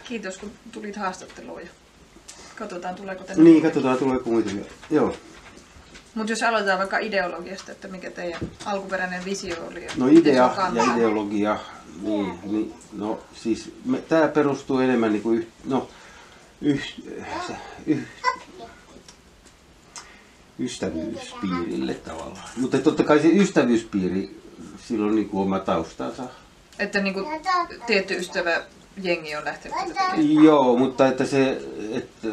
Kiitos kun tulit haastatteluun ja katsotaan tuleeko tänne. Niin, katsotaan tuleeko muita. Joo. Mutta jos aloitetaan vaikka ideologiasta, että mikä teidän alkuperäinen visio oli? No idea ja ideologia, niin, no siis tämä perustuu enemmän niin kuin ystävyyspiirille tavallaan. Mutta totta kai se ystävyyspiiri, sillä on niin kuin oma taustansa. Että niin kuin tietty ystäväjengi on lähtenyt tätä tekemään? Joo, mutta että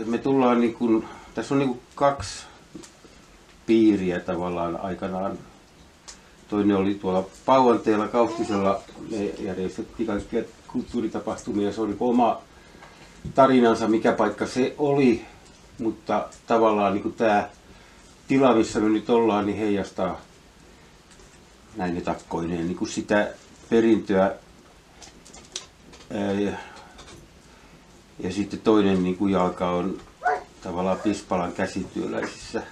me tullaan niin kuin, tässä on niin kuin 2 piiriä tavallaan aikanaan. Toinen oli tuolla Pauvanteella Kaustisella, me järjestettiin kaikkia kulttuuritapahtumia, se oli oma tarinansa, mikä paikka se oli, mutta tavallaan niin kuin tämä tila, missä me nyt ollaan, niin heijastaa näin etakkoineen niin kuin sitä perintöä. Ja sitten toinen niin kuin jalka on tavallaan Pispalan käsityöläisissä.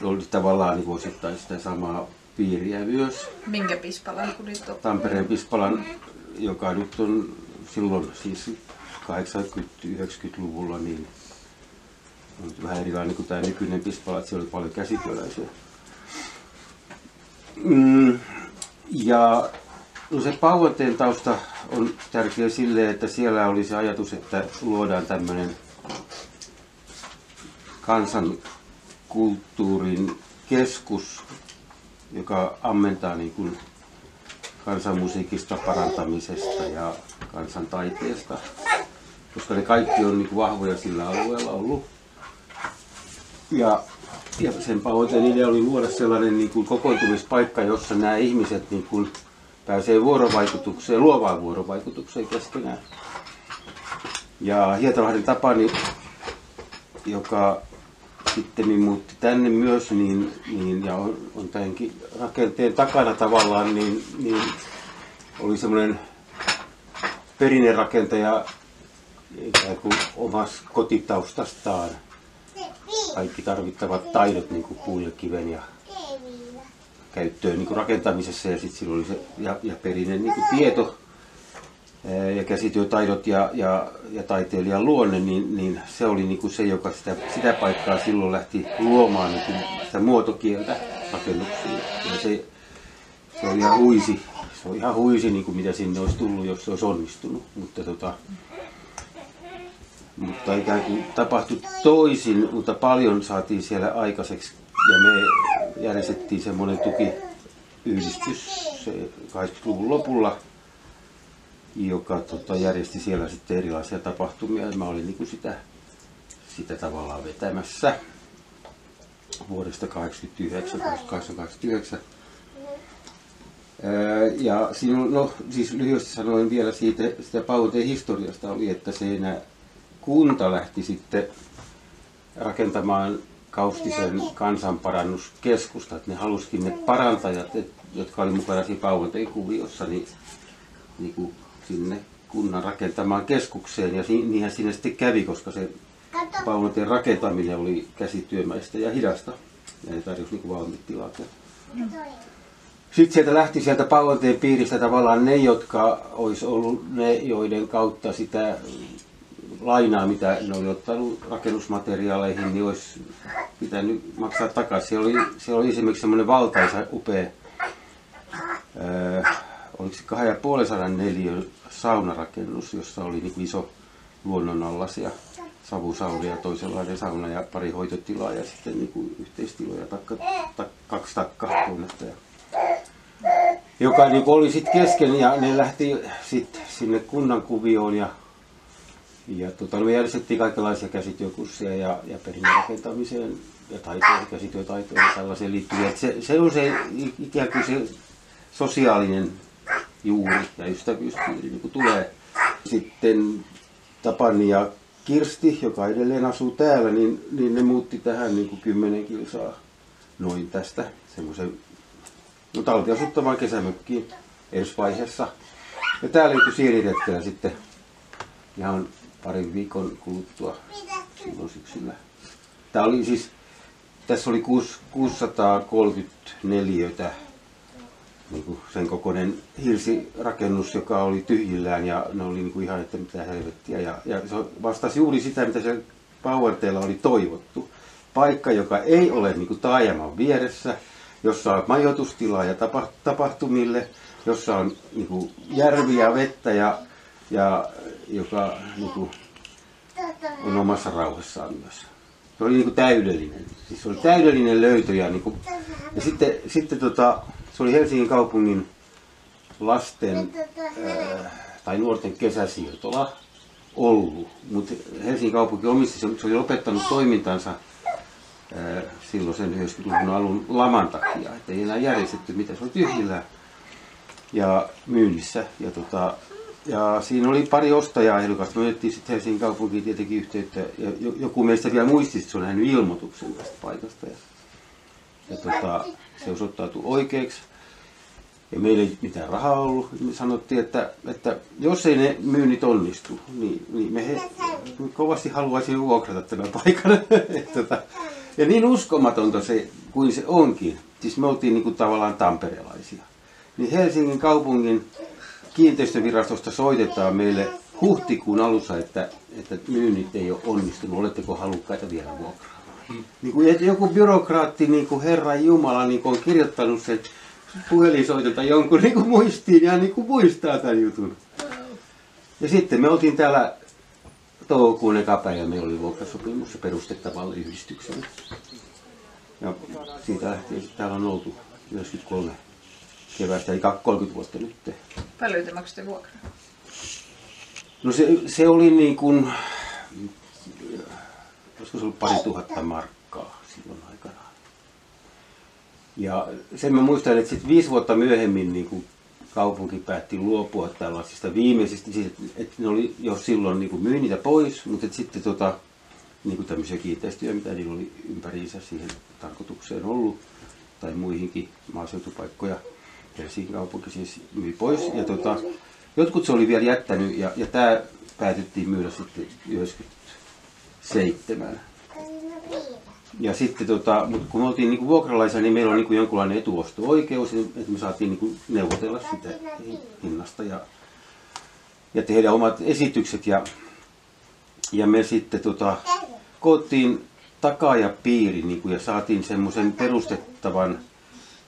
Oli tavallaan niin osittain sitä samaa piiriä myös. Minkä Pispalan? Tampereen Pispalan, joka nyt on silloin siis 80-90-luvulla niin on vähän erilainen kuin tämä nykyinen Pispala, että siellä oli paljon käsityöläisiä. Ja no se Pauvanteen tausta on tärkeä silleen, että siellä oli se ajatus, että luodaan tämmöinen kansankulttuurin keskus, joka ammentaa niin kuin kansanmusiikista, parantamisesta ja kansantaiteesta, koska ne kaikki on niin kuin vahvoja sillä alueella ollut. Ja sen Pauvanteen idea oli luoda sellainen niin kuin kokoontumispaikka, jossa nämä ihmiset niin kuin pääsee vuorovaikutukseen, luovaan vuorovaikutukseen keskenään. Ja Hietalahden Tapani, joka sitten muutti tänne myös, ja on tämänkin rakenteen takana tavallaan, niin oli semmoinen perinnerakentaja ikään kuin omassa kotitaustastaan. Kaikki tarvittavat taidot, niin kuin puun ja kiven ja käyttöön niin kuin rakentamisessa, ja sitten sillä oli se ja perinne niin kuin tieto ja käsityötaidot ja taiteilijan luonne, niin se oli niin kuin se, joka sitä paikkaa silloin lähti luomaan niin kuin sitä muotokieltä rakennuksiin. Ja se oli ihan huisi. Se on ihan huisi, niin kuin mitä sinne olisi tullut, jos se olisi onnistunut. Mutta ikään kuin tapahtui toisin, mutta paljon saatiin siellä aikaiseksi. Ja me järjestettiin semmoinen tukiyhdistys 80-luvun lopulla, joka järjesti siellä sitten erilaisia tapahtumia. Ja mä olin niin kuin sitä tavallaan vetämässä vuodesta 1989. Ja no, siis lyhyesti sanoen vielä sitä Pauvanteen historiasta oli, että se kunta lähti sitten rakentamaan Kaustisen kansanparannuskeskusta, että ne halusikin ne parantajat, jotka oli mukana siinä Pauvanteen kuviossa, niin kuin sinne kunnan rakentamaan keskukseen, ja niinhän siinä sitten kävi, koska se Pauvanteen rakentaminen oli käsityömäistä ja hidasta, ja ne tarjosi niin valmiit tilat. Sitten sieltä Pauvanteen piiristä tavallaan ne, jotka olisi ollut ne, joiden kautta sitä lainaa, mitä ne oli ottanut rakennusmateriaaleihin, niin olisi pitänyt maksaa takaisin. Siellä oli esimerkiksi semmoinen valtaisa, upea, oliko se 250 neliön saunarakennus, jossa oli niin iso luonnonallas savusaunia, toisenlainen sauna ja pari hoitotilaa ja sitten niin yhteistiloja, 2 takkahuonetta. Joka niin oli sitten kesken, ja ne lähti sitten sinne kunnan kuvioon ja me järjestettiin kaikenlaisia käsityökursseja ja perinnerakentamiseen ja taiteen, käsityötaitoon ja tällaiseen liittyviä. Se on se ikään kuin se sosiaalinen juuri ja ystävyyspiiri niin kuin tulee. Sitten Tapani ja Kirsti, joka edelleen asuu täällä, niin ne muutti tähän niin kuin 10 kilsaa noin tästä semmoisen talviasuttavaan kesämökkiin ensi vaiheessa. Ja tää löytyi sieniretkellä sitten ihan parin viikon kuluttua silloin syksyllä. Tässä oli 634 niin kuin sen kokoinen hirsirakennus, joka oli tyhjillään ja ne oli niin kuin ihan, että mitä helvettiä. Ja se vastasi juuri sitä, mitä se Pauerteella oli toivottu. Paikka, joka ei ole niin kuin taajaman vieressä, jossa on majoitustilaa ja tapahtumille, jossa on niin kuin järviä, vettä ja joka niin kuin on omassa rauhassaan myös. Se oli niin kuin täydellinen. Siis se oli täydellinen löytö ja, niin kuin, ja sitten se oli Helsingin kaupungin lasten tai nuorten kesäsiirtola ollut, mutta Helsingin kaupunki omisti, se oli lopettanut toimintansa silloin sen 90-luvun alun laman takia, että ei enää järjestetty mitä, se oli tyhjillä ja myynnissä. Ja siinä oli pari ostajaa ehdokasta. Me otettiin sitten Helsingin kaupunkiin tietenkin yhteyttä. Ja joku meistä vielä muisti, että se on nähnyt ilmoituksen tästä paikasta. Ja se osoittautui oikeaksi. Ja meillä ei mitään rahaa ollut. Me sanottiin, että jos ei ne myynnit onnistu, niin me kovasti haluaisimme vuokrata tämän paikan. Ja niin uskomatonta se kuin se onkin. Siis me oltiin niin kuin tavallaan tamperelaisia. Niin Helsingin kaupungin kiinteistövirastosta soitetaan meille huhtikuun alussa, että myynnit ei ole onnistunut, oletteko halukkaita vielä vuokraamaan. Niin kuin joku byrokraatti, niin kuin Herran Jumala, niin kuin on kirjoittanut sen puhelinsoitonta jonkun niin kuin muistiin ja niin kuin muistaa tämän jutun. Ja sitten me oltiin täällä toukokuun eka päivä, meillä oli vuokrasopimus perustettavalle yhdistykselle. Ja siitä lähtien täällä on oltu 93 keväästä, eli 30 vuotta nyt. Paljon te maksatte vuokraa? No se oli niin kuin, olisiko se ollut 2000 markkaa silloin aikanaan. Ja sen mä muistan, että sitten 5 vuotta myöhemmin niin kuin kaupunki päätti luopua tällaisista viimeisistä, siis, että ne oli jo silloin niin kuin myi niitä pois, mutta sitten niin kuin tämmöisiä kiinteistöjä, mitä niillä oli ympäriinsä siihen tarkoitukseen ollut, tai muihinkin maaseutupaikkoja. Helsingin kaupunki siis myi pois. Ja jotkut se oli vielä jättänyt ja tämä päätettiin myydä sitten 97. Ja sitten mutta kun me oltiin niin kuin vuokralaisia, niin meillä on niin kuin jonkunlainen etuosto-oikeus, että me saatiin niin kuin neuvotella sitä hinnasta ja tehdä omat esitykset. Ja me sitten koottiin takaajapiiri niin kuin, ja saatiin semmoisen perustettavan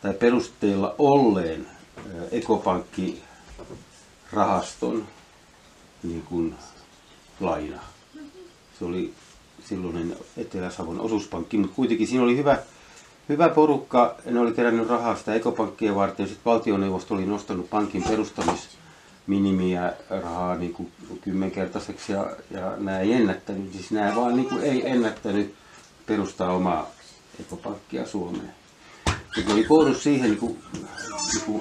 tai perusteella olleen ekopankkirahaston niin kuin laina. Se oli silloinen Etelä-Savon osuuspankki, mutta kuitenkin siinä oli hyvä porukka. Ne oli kerännyt rahaa sitä ekopankkia varten. Sitten valtioneuvosto oli nostanut pankin perustamisminimiä rahaa niin kuin 10-kertaiseksi ja nämä ei ennättänyt. Siis nämä vaan niin kuin ei ennättänyt perustaa omaa ekopankkia Suomeen. Ne oli koonnut siihen niin kuin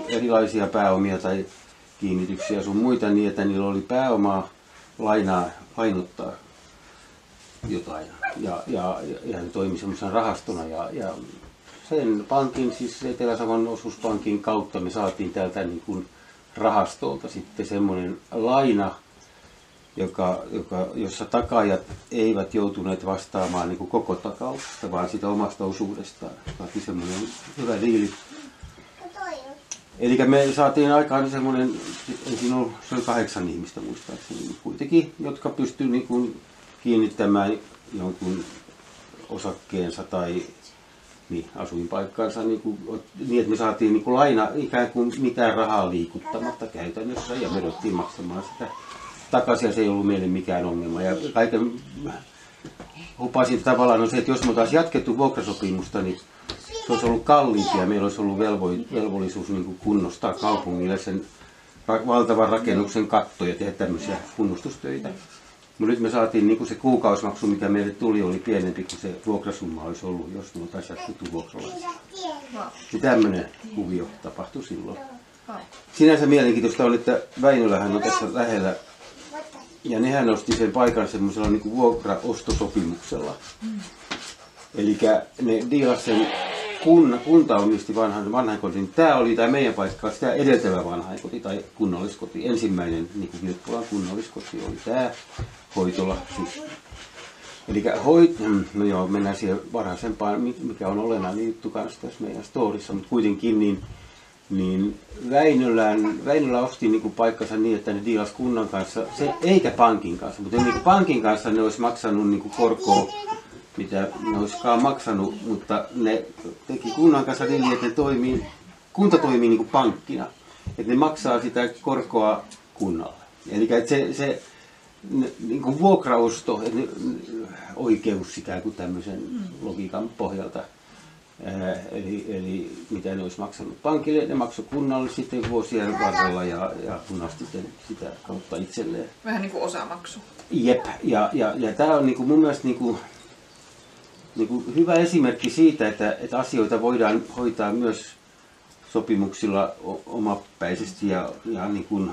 erilaisia pääomia tai kiinnityksiä sun muita niin, että niillä oli pääomaa lainottaa jotain ja ne toimi semmoisena rahastona ja sen pankin, siis Etelä-Savon osuuspankin kautta me saatiin täältä niin kuin rahastolta sitten semmoinen laina, jossa takaajat eivät joutuneet vastaamaan niin kuin koko takauksesta, vaan sitä omasta osuudestaan. Saatiin semmoinen hyvä diili. Eli me saatiin aikaan semmoinen, se oli 8 ihmistä muistaakseni kuitenkin, jotka pystyivät niin kuin kiinnittämään jonkun osakkeensa tai asuinpaikkaansa niin, että me saatiin niin kuin laina ikään kuin mitään rahaa liikuttamatta käytännössä ja me ruvettiin maksamaan sitä takaisin ja se ei ollut meille mikään ongelma. Ja kaiken hupasin tavallaan on se, että jos me oltaisiin jatkettu vuokrasopimusta, niin se olisi ollut kalliimpi ja meillä olisi ollut velvollisuus niin kuin kunnostaa kaupungille sen valtavan rakennuksen katto ja tehdä tämmöisiä kunnostustöitä. Mutta nyt me saatiin niin kuin se kuukausimaksu, mikä meille tuli, oli pienempi kuin se vuokrasumma olisi ollut, jos me oltaisiin jatkettu vuokralaisia. Ja tämmöinen kuvio tapahtui silloin. Sinänsä mielenkiintoista on, että Väinölähän on tässä lähellä. Ja nehän nosti sen paikan semmoisella niin kuin vuokraostosopimuksella. Eli ne diilasi sen, kunta omisti vanhainkodin. Tämä oli tämä meidän paikka, sitä edeltävä vanhainkoti tai kunnalliskoti. Ensimmäinen niin kuin Vilppulan kunnalliskoti oli tämä Hoitola. Siis. Eli no joo, mennään siihen varhaisempaan, mikä on olennainen juttu kanssa tässä meidän storissa, mutta kuitenkin niin niin Väinölä osti niin kuin paikkansa niin, että ne diilasi kunnan kanssa, eikä pankin kanssa, mutta niin kuin pankin kanssa ne olisi maksanut niin kuin korkoa, mitä ne olisikaan maksanut, mutta ne teki kunnan kanssa niin, että kunta toimii niin kuin pankkina, että ne maksaa sitä korkoa kunnalle. Eli se niin kuin vuokraosto, oikeus sitä kuin tämmöisen logiikan pohjalta. Eli mitä ne olisi maksanut pankille, ne maksoi kunnalle sitten vuosien varrella ja kunnan sitten sitä kautta itselleen. Vähän niin kuin osamaksu. Jep, ja tämä on niin mun mielestä niin hyvä esimerkki siitä, että asioita voidaan hoitaa myös sopimuksilla omapäisesti ja niin kuin,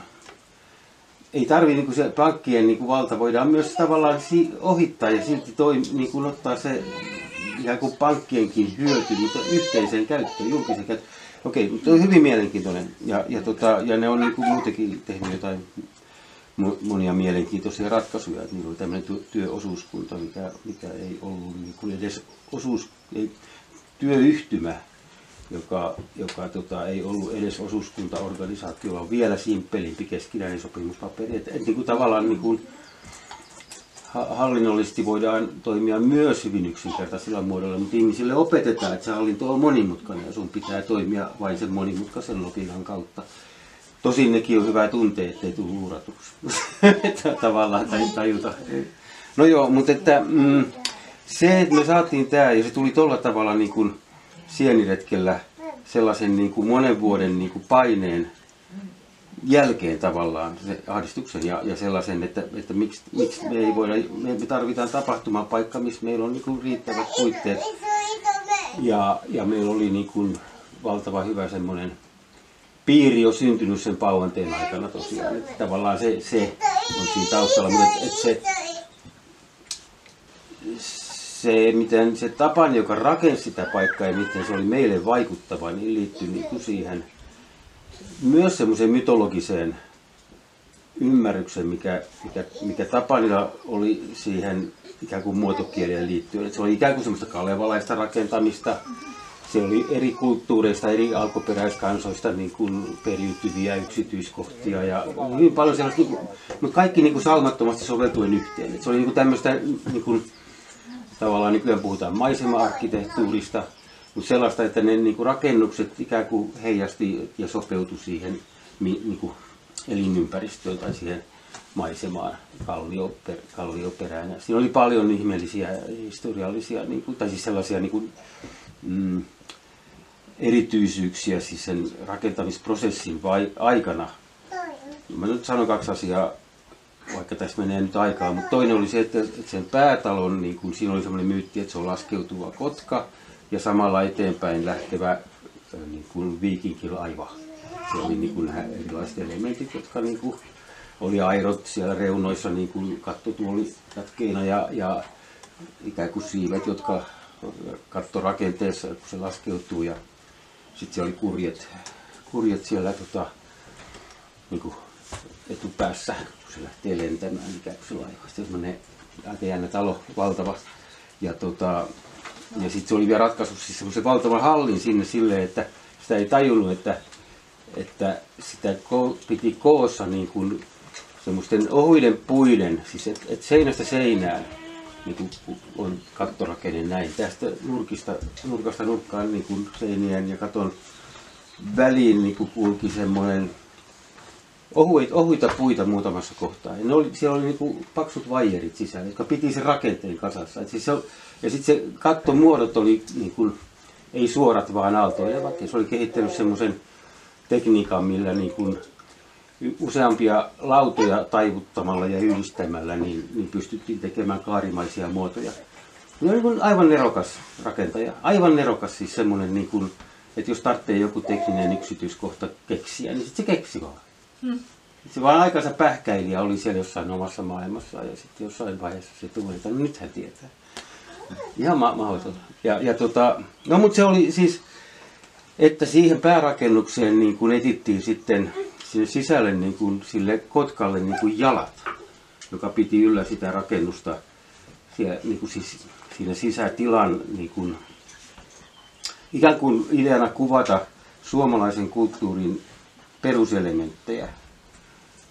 ei tarvitse niin se pankkien niin valta, voidaan myös tavallaan ohittaa ja silti niin ottaa se ikään kuin pankkienkin hyöty, mutta yhteiseen käyttöön, julkiseen käyttöön. Okei, mutta on hyvin mielenkiintoinen ja ne on niin kuin muutenkin tehnyt jotain monia mielenkiintoisia ratkaisuja. Että niillä oli tämmöinen työosuuskunta, mikä ei ollut niin kuin edes työyhtymä, joka ei ollut edes osuuskuntaorganisaatio, vaan vielä simppelimpi keskinäinen sopimuspaperi. Että niin kuin tavallaan niin kuin hallinnollisesti voidaan toimia myös hyvin yksinkertaisilla muodolla, mutta ihmisille opetetaan, että se hallinto on monimutkainen ja sun pitää toimia vain sen monimutkaisen logiikan kautta. Tosin nekin on hyvä tuntea, ettei tule luuratuksi. Tavallaan tajuta. No joo, mutta se, että me saatiin tämä ja se tuli tolla tavalla niin kuin sieniretkellä sellaisen niin kuin monen vuoden niin kuin paineen jälkeen tavallaan, se ahdistuksen ja sellaisen, että miksi me ei voida, me tarvitaan tapahtumapaikka, missä meillä on niin kuin riittävät puitteet ja meillä oli niin kuin valtava hyvä semmoinen piiri jo syntynyt sen Pauanteen aikana tosiaan, että tavallaan se on siinä taustalla, mutta se miten se Tapani, joka rakensi sitä paikkaa ja miten se oli meille vaikuttava, niin liittyy niin kuin siihen myös semmoiseen mytologiseen ymmärrykseen, mikä Tapanilla oli siihen ikään kuin muotokieleen liittyen. Että se oli ikään kuin semmoista kalevalaista rakentamista. Se oli eri kulttuureista, eri alkuperäiskansoista niin kuin periytyviä yksityiskohtia ja hyvin paljon sellaista, niin kuin, mutta kaikki niin kuin saumattomasti soveltuen yhteen. Että se oli niin kuin tämmöistä, niin kuin, tavallaan nykyään puhutaan maisema-arkkitehtuurista, mutta sellaista, että ne niin kuin rakennukset ikään kuin heijasti ja sopeutui siihen niin kuin elinympäristöön tai siihen maisemaan kallioperään. Siinä oli paljon ihmeellisiä historiallisia, niin kuin, tai siis sellaisia niin kuin, erityisyyksiä siis sen rakentamisprosessin aikana. Mä nyt sanon kaksi asiaa, vaikka tässä menee nyt aikaa, mutta toinen oli se, että sen päätalon, niin kun siinä oli semmoinen myytti, että se on laskeutuva kotka ja samalla eteenpäin lähtevä niin kuin viikinkilaiva. Se oli niin kuin erilaiset elementit, jotka niin kuin oli airot siellä reunoissa, niin kuin kattotuoli jatkeina ja ikään kuin siivet, jotka kattorakenteessa, kun se laskeutuu ja sitten siellä oli kurjet siellä niin kuin etupäässä, kun se lähtee lentämään, ikään kuin se laiva. Sitten semmoinen aika jännä talo, valtava. Ja sitten se oli vielä ratkaisu siis semmoisen valtavan hallin sinne silleen, että sitä ei tajunnut, että sitä piti koossa niin kuin semmoisten ohuiden puiden, siis että seinästä seinään niin kuin on kattorakenne näin. Tästä nurkasta nurkkaan niin kuin seinien ja katon väliin niin kuin kulki semmoinen ohuita puita muutamassa kohtaa. Ja siellä oli niin kuin paksut vaijerit sisällä, jotka piti sen rakenteen kasassa. Ja sitten se kattomuodot oli niin kuin, ei suorat vaan aaltoilevat. Ja se oli kehittänyt semmoisen tekniikan, millä niin kuin useampia lautoja taivuttamalla ja yhdistämällä niin pystyttiin tekemään kaarimaisia muotoja. Ne oli niin aivan nerokas rakentaja. Aivan nerokas siis semmoinen, niin kuin, että jos tarvitsee joku tekninen yksityiskohta keksiä, niin sitten se keksi vaan. Se vaan aikansa pähkäilijä oli siellä jossain omassa maailmassa ja sitten jossain vaiheessa se tuli, että no nyt hän tietää. Ihan mahdotonta. No mutta se oli siis, että siihen päärakennukseen niin kuin etittiin sitten sinne sisälle niin kuin sille kotkalle niin kuin jalat, joka piti yllä sitä rakennusta siellä, niin kuin siis siinä sisätilan niin kuin, ikään kuin ideana kuvata suomalaisen kulttuurin peruselementtejä,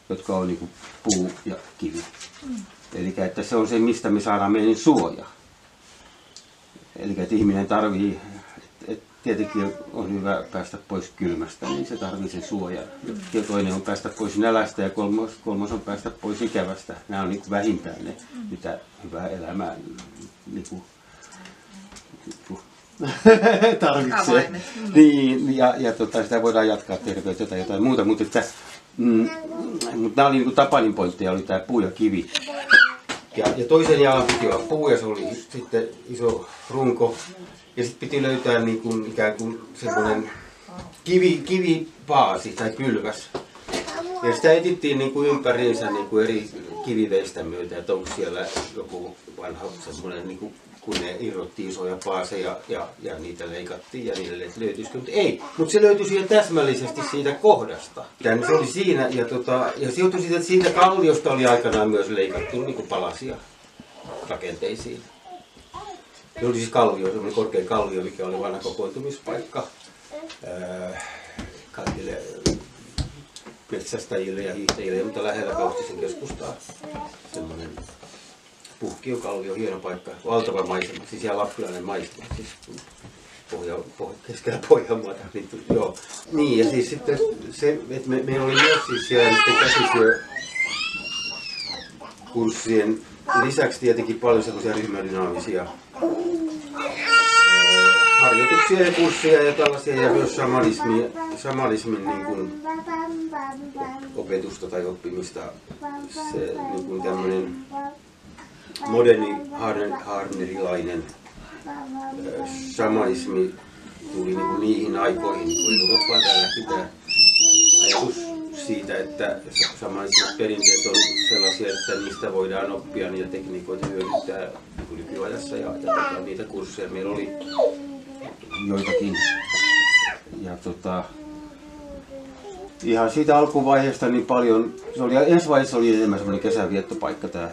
jotka on niin kuin puu ja kivi. Eli että se on se, mistä me saadaan meidän suoja. Eli että ihminen tarvii, tietenkin on hyvä päästä pois kylmästä, niin se tarvii sen suojan. Ja toinen on päästä pois nälästä ja kolmas on päästä pois ikävästä. Nämä on niin kuin vähintään ne, mitä hyvää elämää niin kuin tarvitsee. Niin, ja sitä voidaan jatkaa terveyttä tai jotain muuta, mutta nämä oli niin kuin Tapanin pointteja, oli tämä puu ja kivi. Ja toisen jalan piti olla puu ja se oli sitten iso runko. Ja sitten piti löytää niin kuin, ikään kuin semmoinen kivipaasi tai pylväs. Ja sitä etsittiin niin kuin ympäriinsä niin kuin eri kiviveistä myötä, että onko siellä joku vanha semmoinen, niin kuin, kun ne irrotti isoja paaseja ja niitä leikattiin ja niille löytyisikö. Mutta ei, mutta se löytyi siihen täsmällisesti siitä kohdasta. Se oli siinä ja se joutui siitä kalliosta oli aikanaan myös leikattu niin kuin palasia rakenteisiin. Se oli siis kallio, semmoinen korkea kallio, mikä oli vanha kokoontumispaikka kaikille metsästäjille ja hiihtäjille, mutta lähellä Kaustisen keskustaa. Semmoinen puhkiokallio, hieno paikka, valtava maisema, siis ihan lappilainen maisema, siis keskellä Pohjanmaata. Joo. Niin, ja siis sitten se, että meillä oli myös siis siellä käsityökurssien lisäksi tietenkin paljon sellaisia ryhmädynaamisia harjoituksia ja kursseja ja tällaisia ja myös shamanismin niin kuin opetusta tai oppimista. Se niin kuin tämmöinen moderni harnerilainen shamanismi tuli niin kuin niihin aikoihin, kun Eurooppaan täällä pitää ajatus siitä, että shamanismin perinteet on sellaisia, että niistä voidaan oppia niitä tekniikoita hyödyntää nykyajassa ja niitä kursseja meillä oli joitakin. Ja ihan siitä alkuvaiheesta niin paljon, ensi vaiheessa oli enemmän semmoinen kesäviettopaikka, tämä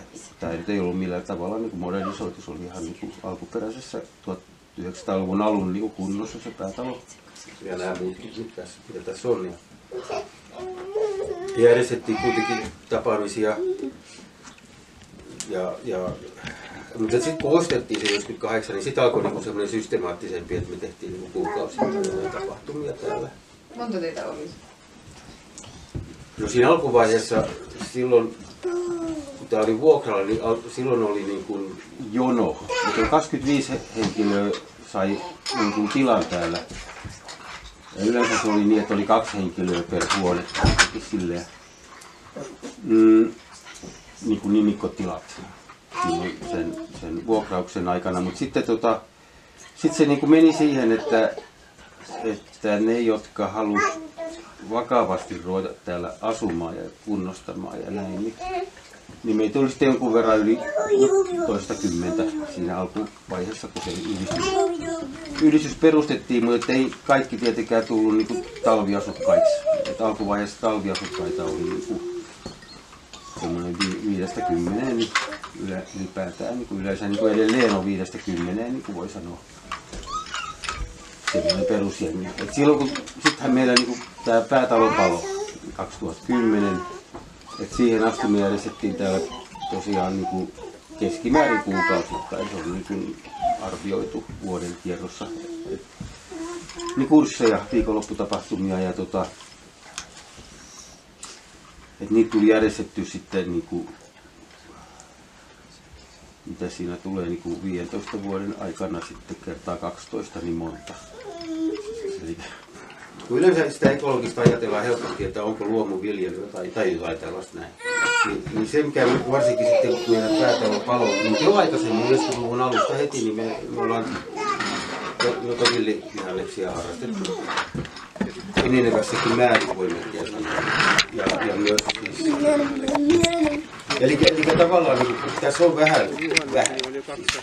nyt ei ollut millään tavalla niin kuin modernisoitu, se oli ihan niin kuin alkuperäisessä 1900-luvun alun niin kuin kunnossa se päätalo. Ja nämä muut, mitä tässä on. Ja järjestettiin kuitenkin tapaamisia. Mutta sitten kun ostettiin se 98, niin sitten alkoi niinku semmoinen systemaattisempi, että me tehtiin niinku kuukausittain tapahtumia täällä. Monta teitä oli? No siinä alkuvaiheessa, silloin kun tämä oli vuokralla, niin silloin oli niin kuin jono. Mutta 25 henkilöä sai niin kuin tilan täällä. Ja yleensä se oli niin, että oli 2 henkilöä per huone. Niin kuin nimikkotilat sen vuokrauksen aikana. Mutta sitten sit se niin kuin meni siihen, että ne, jotka halusivat vakavasti ruveta täällä asumaan ja kunnostamaan ja näin, niin meitä oli sitten jonkun verran yli toistakymmentä siinä alkuvaiheessa, kun se yhdistys perustettiin, mutta ei kaikki tietenkään tullut niin kuin talviasukkaiksi. Et alkuvaiheessa talviasukkaita oli niin kuin semmoinen 5–10 niin ylipäätään, niin kuin yleensä niin kuin edelleen on 5–10, niin kuin voi sanoa. Semmoinen perusjengi. Et silloin kun sittenhän meillä niin tämä päätalo palo 2010, että siihen asti me järjestettiin täällä tosiaan niin kuin keskimäärin kuukausittain, se oli niin kuin arvioitu vuoden kierrossa. Niin kursseja, viikonlopputapahtumia ja että niitä tuli järjestetty sitten niin kuin, mitä siinä tulee niin kuin 15 vuoden aikana sitten kertaa 12 niin monta. Eli yleensä sitä ekologista ajatellaan helposti, että onko luomuviljelyä tai jotain tällaista näin. Niin se mikä varsinkin sitten kun meidän päätalo palo, niin jo aikaisemmin 90-luvun alusta heti, niin me ollaan jo villivihanneksia harrastettu. Enenevässäkin määrin voimme sanoa. Ja myös siis. Eli tavallaan niin, tässä on vähän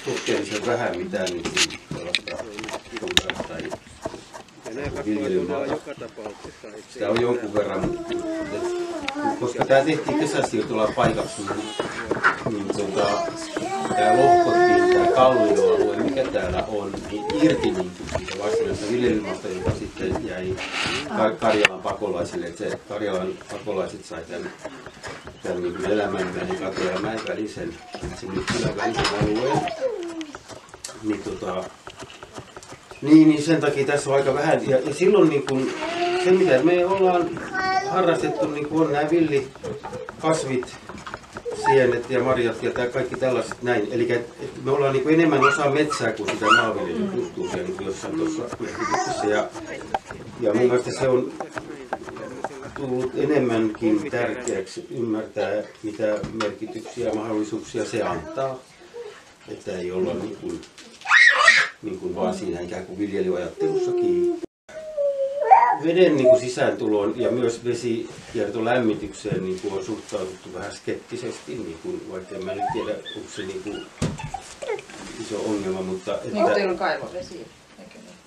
suhteellisen vähän mitään niin tai viljelymaata. Sitä on jonkun verran, koska tämä tehtiin kesäsiirtolapaikaksi, niin tämä lohkottiin tämä kallioalue, mikä täällä on, niin irti niin siitä varsinaisesta viljelmasta, joka sitten jäi Karjalan pakolaisille. Että se Karjalan pakolaiset sai tämän niin elämänmäen Katojamäen välisen, sen välisen alueen. Niin sen takia tässä on aika vähän. Ja silloin niin kun, se, mitä me ollaan harrastettu, niin on nämä villikasvit, sienet ja marjat ja kaikki tällaiset näin. Eli me ollaan niin enemmän osa metsää kuin sitä maanviljelykulttuuria niin jossain tuossa merkityksessä. Ja mun mielestä se on tullut enemmänkin tärkeäksi ymmärtää, mitä merkityksiä ja mahdollisuuksia se antaa. Että ei olla niin kuin vaan siinä ikään kuin viljelyajattelussakin. Veden niin kuin sisääntuloon ja myös vesikiertolämmitykseen niin kuin on suhtauduttu vähän skeptisesti, niin kuin, vaikka en mä nyt tiedä, onko se niin kuin iso ongelma. Mutta että niin kuin teillä on kaivovesi?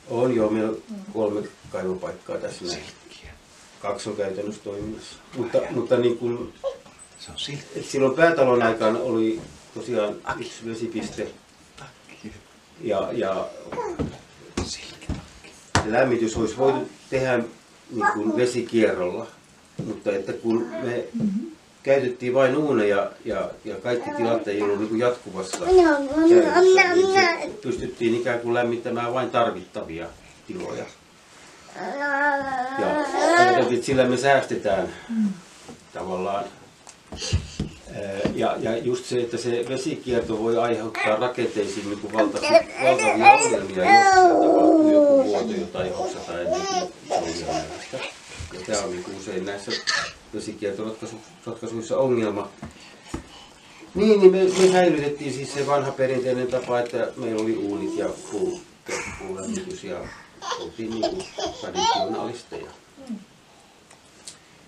On joo, meillä on 3 kaivopaikkaa tässä näin. 2 on käytännössä toiminnassa. Mutta niin kuin, silloin päätalon aikaan oli tosiaan 1 vesipiste. Ja lämmitys olisi voitu tehdä niin kuin vesikierrolla, mutta että kun me käytettiin vain uuneja ja kaikki tilat ei ollut niin kuin jatkuvassa käytössä, niin pystyttiin ikään kuin lämmittämään vain tarvittavia tiloja. Ja ajateltiin, että sillä me säästetään tavallaan. Ja just se, että se vesikierto voi aiheuttaa rakenteisiin niin kuin valtavia ongelmia, jos tapahtuu joku vuoto tai hoksataan ennen kuin se on ongelmasta. Ja tämä on niin kuin usein näissä vesikiertoratkaisuissa ongelma. Niin me säilytettiin siis se vanha perinteinen tapa, että meillä oli uunit ja puulämmitys ja oltiin niin kuin traditionaalisteja.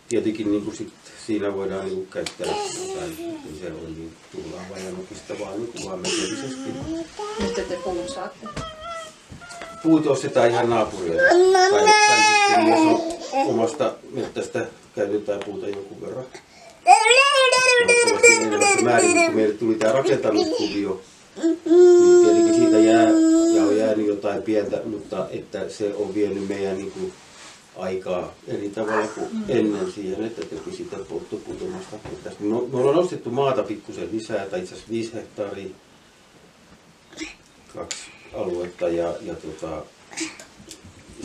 Tietenkin niin kuin siinä voidaan niin käyttää jotain, kun se on niin tullaavaa ja nokistavaa niin vaan metodisesti. Mistä te puun saatte? Puut ostetaan ihan naapurilta. Tai sitten jos on omasta mettästä käytetään puuta jonkun verran. Enenevässä määrin, kun meille tuli tämä rakentamiskuvio, niin tietenkin siitä jää ja on jäänyt jotain pientä, mutta että se on vienyt meidän niin kuin aikaa eri tavalla kuin ennen siihen, että teki sitä polttopuutomasta. Me ollaan nostettu maata pikkusen lisää, tai itse asiassa 5 hehtaaria, 2 aluetta ja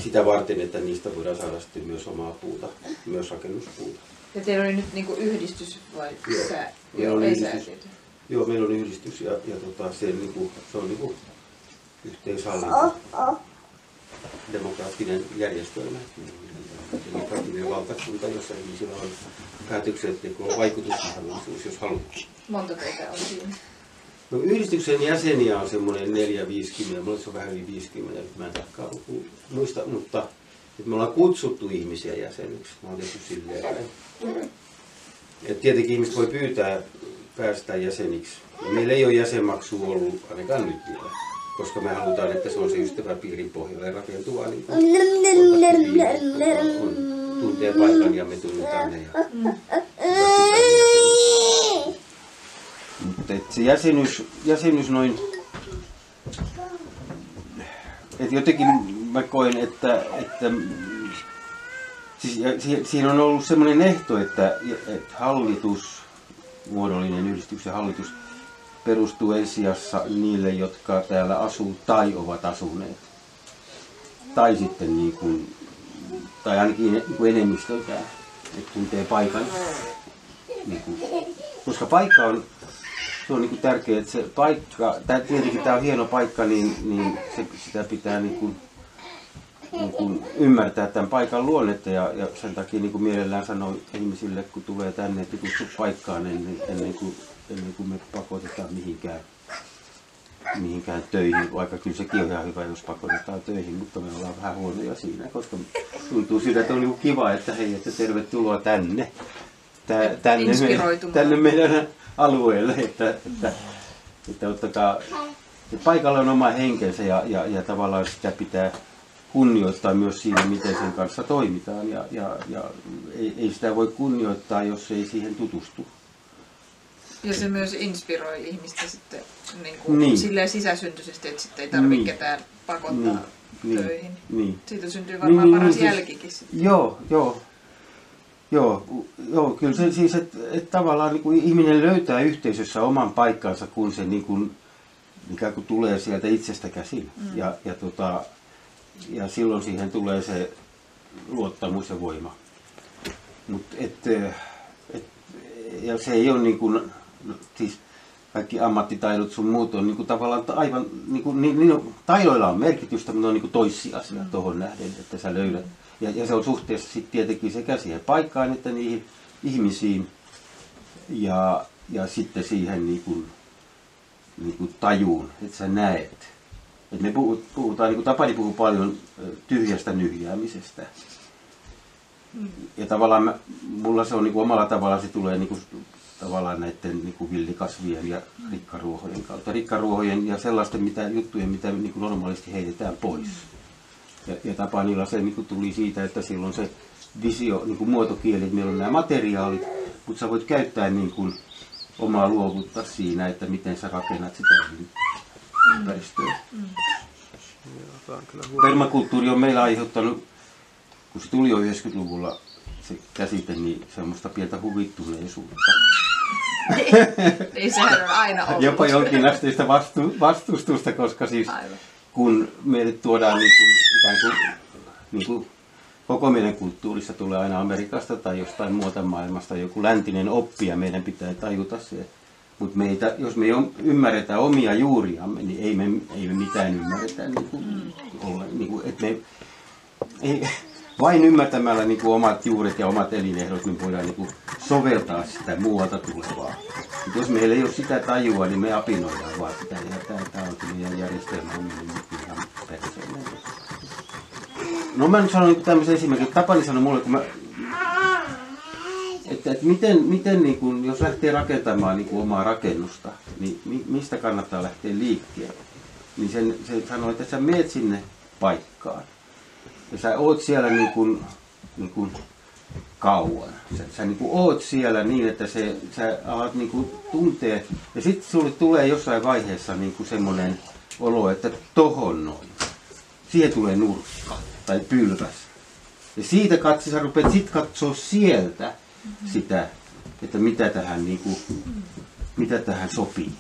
sitä varten, että niistä voidaan saada sitten myös omaa puuta, myös rakennuspuuta. Ja teillä oli nyt niinku yhdistys vai sää? Joo, meillä on yhdistys ja se on niinku yhteishallinto. Demokraattinen järjestelmä, demokraattinen valtakunta, jossa ihmisillä on päätöksenteko vaikutusmahdollisuus, jos haluaa. Monta teitä on siinä? No, yhdistyksen jäseniä on semmoinen 4-50, minulla se on vähän yli 50, mä en tarkkaan muista, mutta me ollaan kutsuttu ihmisiä jäseniksi, mä oon tehty silleen päin. Et tietenkin ihmiset voi päästä jäseniksi. Ja meillä ei ole jäsenmaksua ollut ainakaan nyt vielä, koska me halutaan, että se on se ystäväpiirin pohjalle rakentuva niin on tuntee paikan ja me tunnetaan ne. Mutta se jäsenyys noin, että jotenkin mä koen, että siis, siinä on ollut semmoinen ehto, että hallitus, muodollinen yhdistyksen hallitus, perustuu ensisijassa niille, jotka täällä asuu tai ovat asuneet. Tai sitten niin kuin, tai ainakin niin kuin enemmistöltään, että tuntee paikan. Niin kuin, koska paikka on, se on niin kuin tärkeää, että se paikka, tietenkin tämä on hieno paikka, niin sitä pitää niin kuin ymmärtää tämän paikan luonnetta ja sen takia niin kuin mielellään sanoo ihmisille, kun tulee tänne, että tutustu paikkaan ennen kuin me pakotetaan mihinkään töihin, vaikka kyllä sekin on ihan hyvä, jos pakotetaan töihin, mutta me ollaan vähän huonoja siinä, koska tuntuu siltä, että on niin kiva, että hei, että tervetuloa tänne meidän alueelle, että ottakaa, että paikalla on oma henkensä ja tavallaan sitä pitää kunnioittaa myös siinä, miten sen kanssa toimitaan ja ei sitä voi kunnioittaa, jos ei siihen tutustu. Ja se myös inspiroi ihmistä sitten niin. Silleen sisäsyntyisesti, että sitten ei tarvitse ketään pakottaa töihin. Niin. Siitä syntyy varmaan paras jälkikin sitten. Joo, kyllä se siis, että tavallaan niin kuin ihminen löytää yhteisössä oman paikkansa, kun se niin kuin, ikään kuin tulee sieltä itsestä käsin. Ja silloin siihen tulee se luottamus ja voima. Ja se ei ole niin kuin, siis kaikki ammattitaidot sun muut on niin kuin tavallaan aivan, niin taidoilla on merkitystä, mutta ne on niin kuin toissijaisia tuohon nähden, että sä löydät. Ja se on suhteessa sitten tietenkin sekä siihen paikkaan että niihin ihmisiin ja sitten siihen niin kuin tajuun, että sä näet. Et me puhutaan, niin kuin Tapani puhuu paljon tyhjästä nyhjäämisestä. Ja tavallaan mulla se on niin kuin omalla tavallaan, se tulee niin kuin, tavallaan näiden niin kuin villikasvien ja rikkaruohojen kautta. Rikkaruohojen ja sellaisten juttujen, mitä niin kuin normaalisti heitetään pois. Ja Tapanilla se niin kuin tuli siitä, että silloin se visio, niin kuin muotokieli, että meillä on nämä materiaalit, mutta sä voit käyttää niin kuin omaa luovuutta siinä, että miten sä rakennat sitä ympäristöä. Permakulttuuri on meillä aiheuttanut, kun se tuli jo 90-luvulla se käsite, niin semmoista pientä huvittuneisuutta. Niin sehän on aina ollut. Jopa jonkinasteista vastustusta, koska siis kun meille tuodaan niin kuin koko meidän kulttuurissa tulee aina Amerikasta tai jostain muuta maailmasta joku läntinen oppi ja meidän pitää tajuta se. Mutta jos me ymmärretään omia juuriamme, niin ei me mitään ymmärretä. Vain ymmärtämällä niin kuin omat juuret ja omat elinehdot, niin voidaan niin kuin soveltaa sitä muualta tulevaa. Mutta jos meillä ei ole sitä tajua, niin me apinoidaan vaan sitä. Ja tämä on meidän järjestelmä on ihan perseellinen. No mä nyt sanon tämmöisen esimerkin. Tapani sanoi mulle, että miten niin kun, jos lähtee rakentamaan niin kun omaa rakennusta, niin mistä kannattaa lähteä liikkeelle? Niin se sanoi, että sä meet sinne paikkaan. Ja sä oot siellä niin kun kauan. Sä niin kun oot siellä niin, että sä alat niin kun tuntee. Ja sitten sulle tulee jossain vaiheessa niin kun semmoinen olo, että tohon noin. Siihen tulee nurkka tai pylväs. Ja siitä sä rupeat sit katsoa sieltä sitä, että mitä tähän sopii.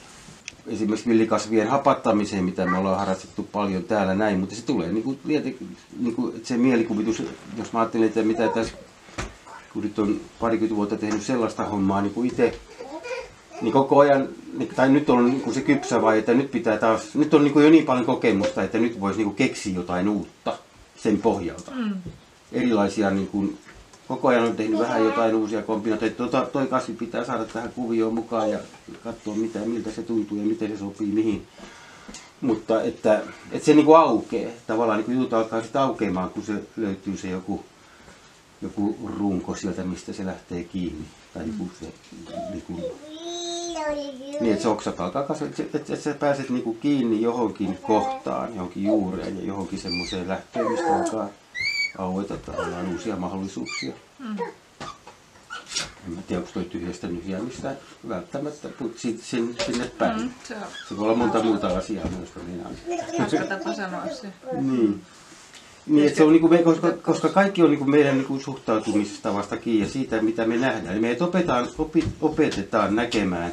Esimerkiksi villikasvien hapattamiseen, mitä me ollaan harrastettu paljon täällä näin, mutta se tulee se mielikuvitus, jos mä ajattelen, että mitä tässä, kun nyt on parikymmentä vuotta tehnyt sellaista hommaa niin kuin itse, niin koko ajan, tai nyt on niin kuin se kypsä vai, että nyt on niin kuin jo niin paljon kokemusta, että nyt voisi niin kuin keksiä jotain uutta sen pohjalta. Erilaisia, niin kuin, koko ajan on tehnyt vähän jotain uusia kombinaatioita. Toi kasvi pitää saada tähän kuvioon mukaan ja katsoa miltä se tuntuu ja miten se sopii mihin. Mutta että se niin kuin aukeaa, tavallaan niin kuin jutut alkaa sitten aukeamaan, kun se löytyy se joku runko sieltä, mistä se lähtee kiinni. Tai niin, että se oksat alkaa kasvaa, että sä pääset niin kuin kiinni johonkin kohtaan, johonkin juureen ja johonkin semmoiseen lähtöön, mistä alkaa aueta tavallaan uusia mahdollisuuksia. En mä tiedä, onko toi tyhjästä nyhjäämistä välttämättä, mutta sinne päin. Se voi olla monta muuta asiaa myös. Hauska tapa sanoa se. Niin, että se on, koska kaikki on meidän suhtautumistavasta kiinni ja siitä, mitä me nähdään. Eli meidät opetetaan näkemään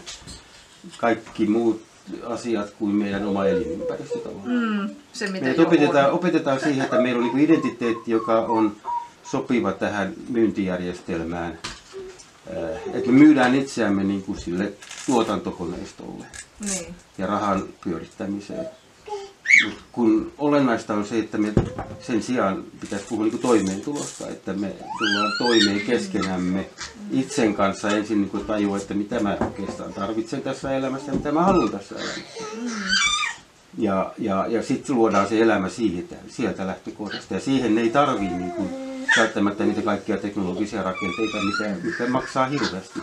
kaikki muut asiat kuin meidän oma elinympäristö. Meidät opetetaan siihen, että meillä on identiteetti, joka on sopiva tähän myyntijärjestelmään. Että me myydään itseämme sille tuotantokoneistolle ja rahan pyörittämiseen. Mut kun olennaista on se, että me sen sijaan pitäisi puhua toimeentulosta, että me tullaan toimeen keskenämme itsen kanssa ensin tajua, että mitä mä oikeastaan tarvitsen tässä elämässä ja mitä mä haluan tässä elämässä. Ja sitten luodaan se elämä sieltä lähtökohdasta ja siihen ei tarvitse välttämättä niitä kaikkia teknologisia rakenteita, mitkä maksaa hirveästi.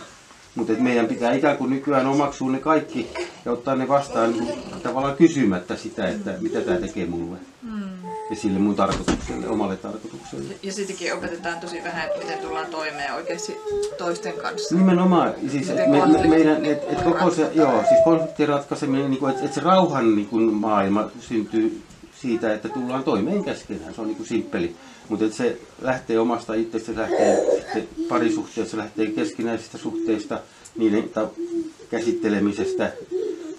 Mutta meidän pitää ikään kuin nykyään omaksua ne kaikki ja ottaa ne vastaan tavallaan kysymättä sitä, että mitä tämä tekee mulle. ja sille mun tarkoitukselle, omalle tarkoitukselle. Ja sittenkin opetetaan tosi vähän, että miten tullaan toimeen oikeasti toisten kanssa. Nimenomaan, siis koko se, siis konfliktien ratkaiseminen, niin että se rauhan niin kuin maailma syntyy siitä, että tullaan toimeen keskenään, se on niin kuin simppeli. Mutta se lähtee omasta itsestä, se lähtee parisuhteesta, se lähtee keskinäisistä suhteista, niiden käsittelemisestä,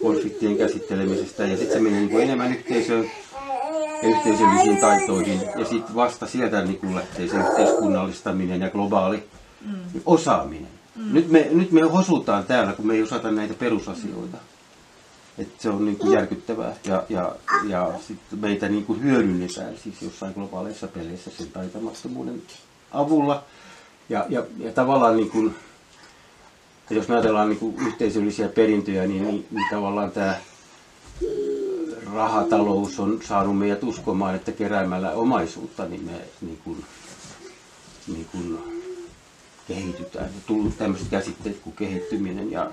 konfliktien käsittelemisestä ja sitten se menee niin kuin enemmän yhteisöön ja yhteisöllisiin taitoihin ja sitten vasta sieltä niin kuin lähtee se yhteiskunnallistaminen ja globaali osaaminen. Nyt me hosutaan täällä, kun me ei osata näitä perusasioita. Et se on niin kuin järkyttävää ja sitten meitä niin kuin hyödynnetään siis jossain globaaleissa peleissä sen taitamattomuuden avulla. Ja tavallaan, niin kuin, jos me ajatellaan niin kuin yhteisöllisiä perintöjä, niin tavallaan tämä rahatalous on saanut meidät uskomaan, että keräämällä omaisuutta niin me niin kuin kehitytään. On tullut tämmöiset käsitteet kuin kehittyminen ja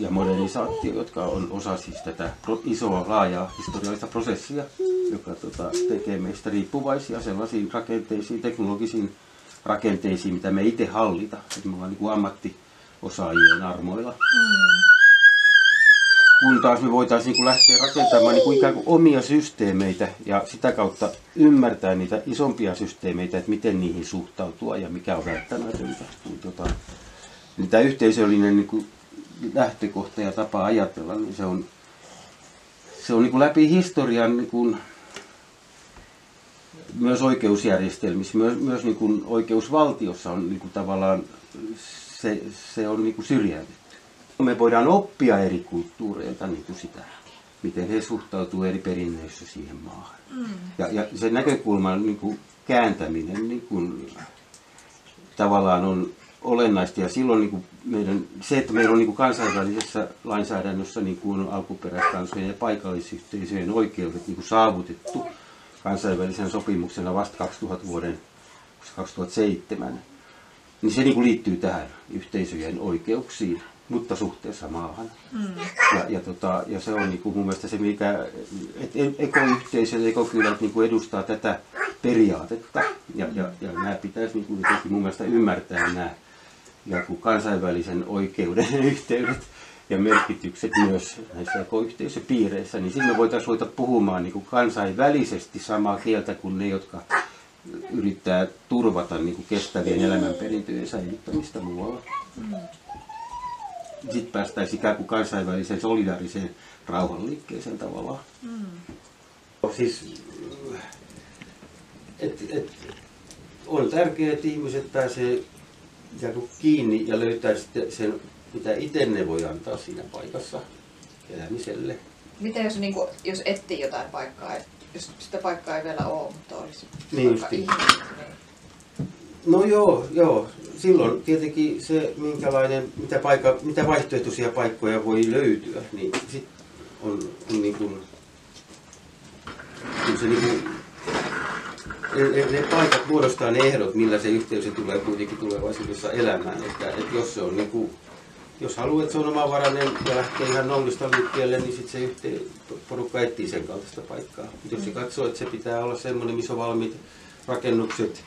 modernisaatio, jotka on osa siis tätä isoa, laajaa historiallista prosessia, joka tekee meistä riippuvaisia sellaisiin rakenteisiin, teknologisiin rakenteisiin, mitä me itse hallita. Että me ollaan niin kuin ammattiosaajien armoilla. Kun taas me voitaisiin niin kuin lähteä rakentamaan niin kuin ikään kuin omia systeemeitä ja sitä kautta ymmärtää niitä isompia systeemeitä, että miten niihin suhtautua ja mikä on välttämätöntä. Niin tämä yhteisöllinen niin kuin lähtökohta ja tapa ajatella, niin se on niin kuin läpi historian niin kuin myös oikeusjärjestelmissä, myös niin kuin oikeusvaltiossa on niin kuin tavallaan se on niin kuin syrjäytetty. Me voidaan oppia eri kulttuureilta niin kuin sitä, miten he suhtautuu eri perinneissä siihen maahan. Ja se näkökulman niin kuin kääntäminen niin kuin, tavallaan on olennaista. Ja silloin niin kuin se, että meillä on niin kuin kansainvälisessä lainsäädännössä niin kuin alkuperäiskansojen ja paikallisyhteisöjen oikeudet niin kuin saavutettu kansainvälisen sopimuksena vasta 2000 vuoden 2007, niin se niin kuin liittyy tähän yhteisöjen oikeuksiin, mutta suhteessa maahan. Ja se on niin kuin mun mielestä se, mikä ekoyhteisöt ja ekokylät niin kuin edustaa tätä periaatetta. Ja nämä pitäisi niin kuin mun mielestä ymmärtää nämä kansainvälisen oikeuden yhteydet ja merkitykset myös näissä ekoyhteisöpiireissä. Niin sitten me voitaisiin ruveta puhumaan niin kuin kansainvälisesti samaa kieltä kuin ne, jotka yrittää turvata niin kuin kestävien elämänperintöjen säilyttämistä muualla. Sitten päästäisiin ikään kuin kansainväliseen solidaariseen rauhanliikkeeseen tavallaan. Siis, on tärkeää, että ihmiset pääsee ikään kuin kiinni ja löytää sitten sen, mitä itse ne voi antaa siinä paikassa elämiselle. Mitä jos etsii jotain paikkaa, jos sitä paikkaa ei vielä ole, mutta olisi niin ihminen? No joo. Silloin tietenkin se, mitä vaihtoehtoisia paikkoja voi löytyä, niin sit on niin kuin, se niin kuin, ne paikat muodostaa ne ehdot, millä se yhteisö tulee kuitenkin tulevaisuudessa elämään. Että jos se on niin kuin, jos haluaa, että se on omavarainen ja lähtee ihan nollista liikkeelle, niin sitten se porukka etsii sen kaltaista paikkaa. Jos se katsoo, että se pitää olla semmoinen, missä on valmiit rakennukset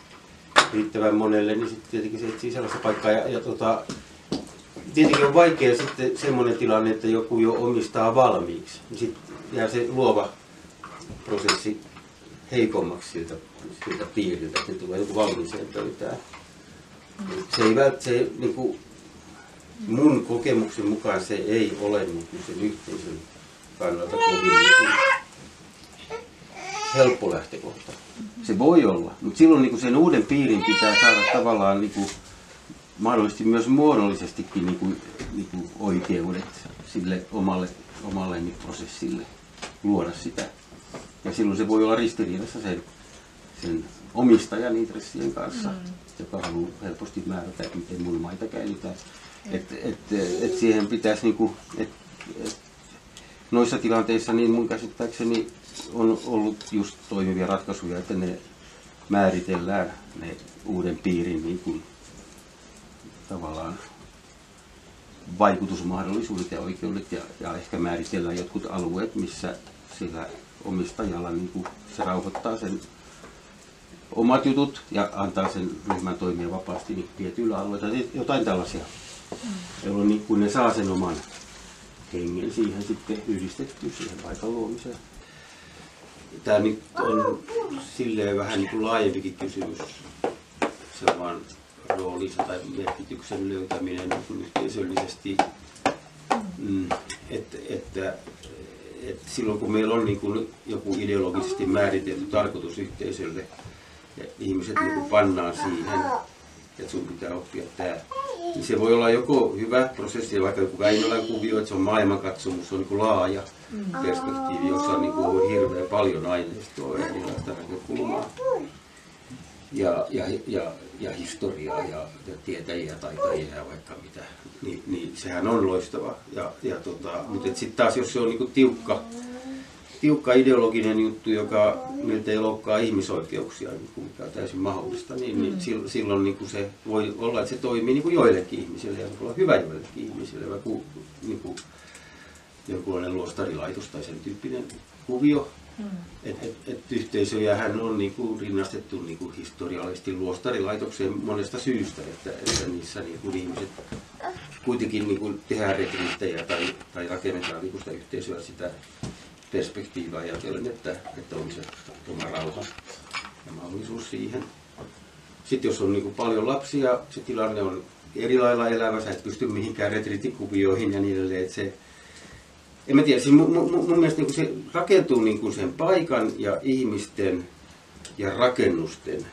riittävän monelle, niin sitten tietenkin se etsii sellaista paikkaa. Tietenkin on vaikea sitten semmoinen tilanne, että joku jo omistaa valmiiksi. Niin sitten jää se luova prosessi heikommaksi siltä piiriltä, että ne tulee joku valmiiseen pöytään. Se ei välttämättä, niin kuin mun kokemuksen mukaan se ei ole niin kuin sen yhteisön kannalta kovin helppo lähtökohta. Se voi olla, mutta silloin niin kuin sen uuden piirin pitää saada tavallaan niin kuin, mahdollisesti myös muodollisestikin niin kuin oikeudet sille omalle niin prosessille luoda sitä. Ja silloin se voi olla ristiriidassa sen omistajan intressien kanssa, joka haluaa helposti määrätä, miten mun maita käytetään. Et siihen pitäisi, niinku, noissa tilanteissa niin mun käsittääkseni on ollut just toimivia ratkaisuja, että ne määritellään ne uuden piirin niin kuin, tavallaan vaikutusmahdollisuudet ja oikeudet ja ehkä määritellään jotkut alueet, missä sillä omistajalla niin kuin se rauhoittaa sen omat jutut ja antaa sen ryhmän toimia vapaasti niin tietyillä alueilla. Jotain tällaisia, jolloin niin kuin ne saa sen oman hengen siihen sitten yhdistettyä siihen paikan luomiseen. Tämä nyt on silleen vähän niin kuin laajempikin kysymys, se oman roolinsa tai merkityksen löytäminen niin yhteisöllisesti. Että silloin kun meillä on niin kuin joku ideologisesti määritelty tarkoitus yhteisölle ja ihmiset niin kuin pannaan siihen, että sun pitää oppia tämä, niin se voi olla joko hyvä prosessi, vaikka joku Väinölän kuvio, että se on maailmankatsomus, se on niin kuin laaja perspektiivi, jossa on, niin kuin on hirveän paljon aineistoa ja erilaista näkökulmaa ja historiaa ja tietäjiä, taitajia ja vaikka mitä, niin sehän on loistava. Mutta sitten taas jos se on niinku tiukka ideologinen juttu, joka miltei loukkaa ihmisoikeuksia, mikä on täysin mahdollista, niin silloin niinku se voi olla, että se toimii niinku joillekin ihmisille ja voi olla hyvä joillekin ihmisille, vaikka niinku jonkunlainen luostarilaitos tai sen tyyppinen kuvio. Yhteisöjähän on niinku rinnastettu niinku historiallisesti luostarilaitokseen monesta syystä, että niissä niinku ihmiset kuitenkin niinku tehdään retriittejä tai rakennetaan niinku sitä yhteisöä sitä perspektiivaa ajatellen, että on se oma rauha ja mahdollisuus siihen. Sitten jos on niinku paljon lapsia, se tilanne on eri lailla elävä, sä et pysty mihinkään retriittikuvioihin ja niin edelleen, että se en mä tiedä, siis mun mielestä niin se rakentuu niin sen paikan ja ihmisten ja rakennusten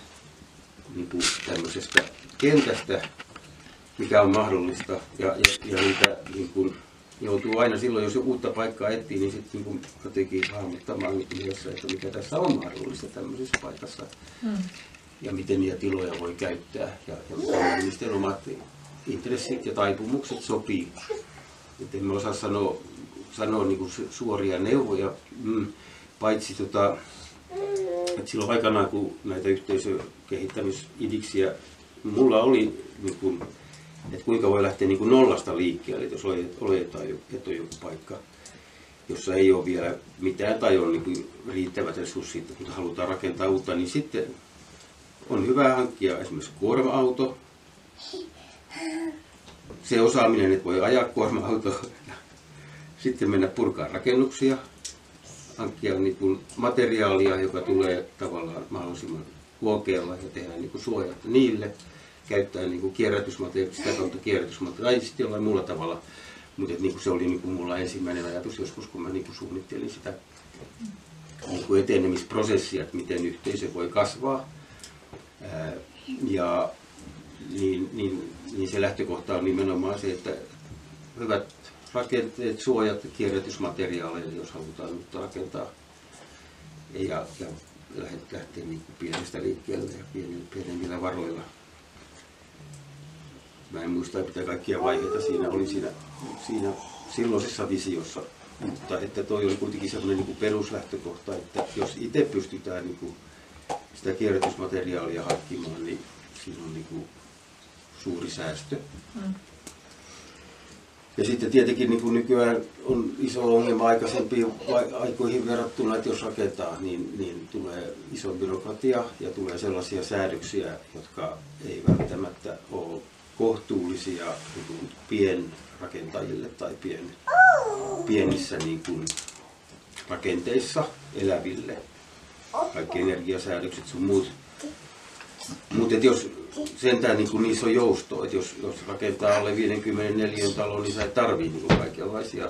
niin tämmöisestä kentästä, mikä on mahdollista. Ja niitä niin kuin, joutuu aina silloin, jos uutta paikkaa etsii, niin sitten niin jotenkin hahmottamaan mielessä, että mikä tässä on mahdollista tämmöisessä paikassa. Ja miten niitä tiloja voi käyttää ja mitä ihmisten omat intressit ja taipumukset sopii. Et emme osaa sanoa niin kuin suoria neuvoja, paitsi että silloin aikanaan kun näitä yhteisökehittämisidiksiä mulla oli, niin kuin, että kuinka voi lähteä niin kuin nollasta liikkeelle, jos oletetaan, että on joku paikka, jossa ei ole vielä mitään tai on niin kuin riittävät resurssit, mutta halutaan rakentaa uutta, niin sitten on hyvä hankkia esimerkiksi kuorma-auto, se osaaminen, että voi ajaa kuorma-autoa. Sitten mennä purkaa rakennuksia, hankkia niin kuin materiaalia, joka tulee tavallaan mahdollisimman huokealla ja tehdään niin kuin suojat niille, käyttää niin kuin kierrätysmateriaalia, sitä kautta kierrätysmateriaalia, tai sitten jollain muulla tavalla. Mutta niin kuin se oli niin kuin mulla ensimmäinen ajatus joskus, kun mä niin kuin suunnittelin sitä niin kuin etenemisprosessia, että miten yhteisö voi kasvaa. Niin se lähtökohta on nimenomaan se, että hyvät rakenteet, suojat, kierrätysmateriaaleja, jos halutaan nyt rakentaa ja lähteä niin pienestä liikkeelle ja pienemmillä varoilla. Mä en muista, mitä kaikkia vaiheita siinä oli siinä silloisessa visiossa, mutta että toi oli kuitenkin sellainen niin kuin peruslähtökohta, että jos itse pystytään niin kuin sitä kierrätysmateriaalia hankkimaan, niin siinä on niin kuin suuri säästö. Ja sitten tietenkin niin kuin nykyään on iso ongelma aikaisempiin aikoihin verrattuna, että jos rakentaa, niin tulee iso byrokratia ja tulee sellaisia säädöksiä, jotka ei välttämättä ole kohtuullisia niin kuin pienrakentajille tai pienissä niin kuin rakenteissa eläville. Kaikki energiasäädökset sun muut. Mutta jos sentään niin niissä on joustoa, että jos rakentaa alle 54 talon, niin sä et tarvii niin kaikenlaisia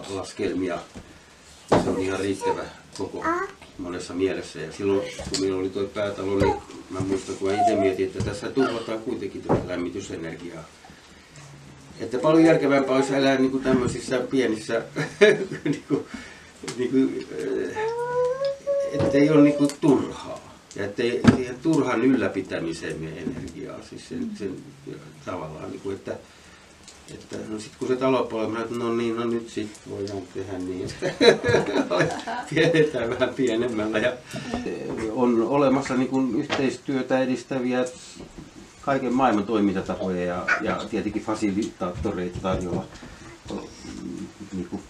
laskelmia. Se on ihan riittävä koko monessa mielessä. Ja silloin kun meillä oli tuo päätalo, niin mä muistan, kun mä itse mietin, että tässä tuhlataan kuitenkin tätä lämmitysenergiaa. Että paljon järkevämpää olisi elää niin kuin tämmöisissä pienissä, ettei ole niin kuin turhaa. Ja ettei siihen turhan ylläpitämiseen mene energiaa. Siis sen tavallaan, niin kuin, että no sit kun se talo palaa, no nyt sit voidaan tehdä niin, että tiedetään vähän pienemmällä. Ja on olemassa niin kuin yhteistyötä edistäviä kaiken maailman toimintatapoja ja tietenkin fasilitaattoreita tarjolla niin kuin